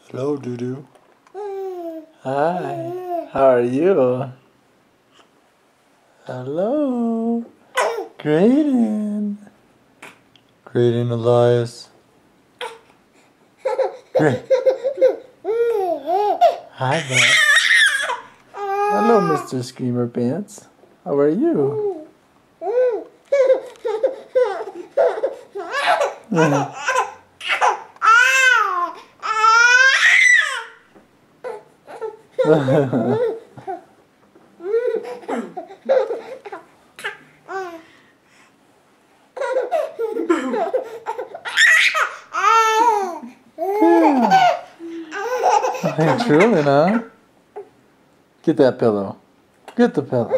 Hello, Doodoo. Hi. How are you? Hello. Graydon. Graydon Elias. Great. Hi there. Hello, Mr. Screamer Pants. How are you? Hey, drooling, huh? Get that pillow. Get the pillow.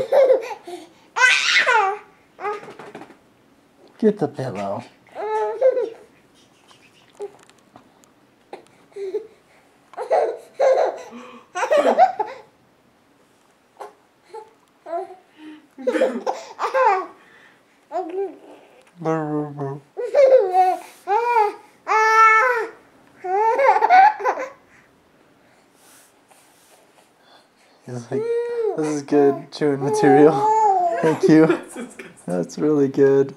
Get the pillow. He's like, this is good chewing material. Thank you. That's really good.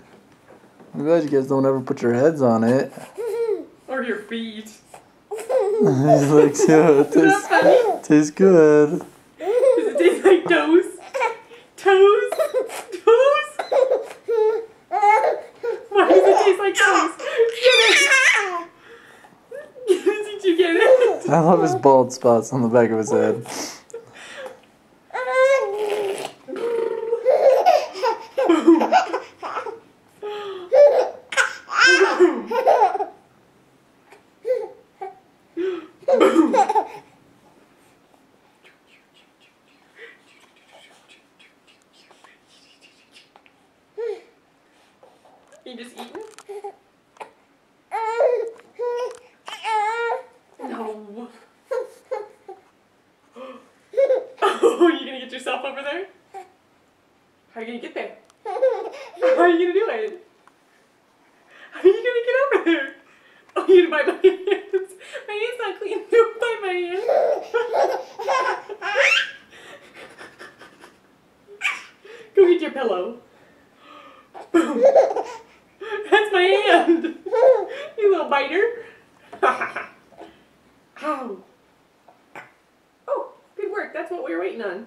I'm glad you guys don't ever put your heads on it. Or your feet. He's like, yeah, it tastes good. Does it taste like toes? Toes? Toes? Why does it taste like toes? Did you get it? I love his bald spots on the back of his head. You just eating? No. Oh, you gonna get yourself over there? How are you gonna get there? How are you gonna do it? How are you gonna get over there? Oh, you gonna bite my hands? My hand's not clean. Don't bite my hand. Go get your pillow. Boom. That's my hand. You little biter. Ow. Oh, good work. That's what we were waiting on.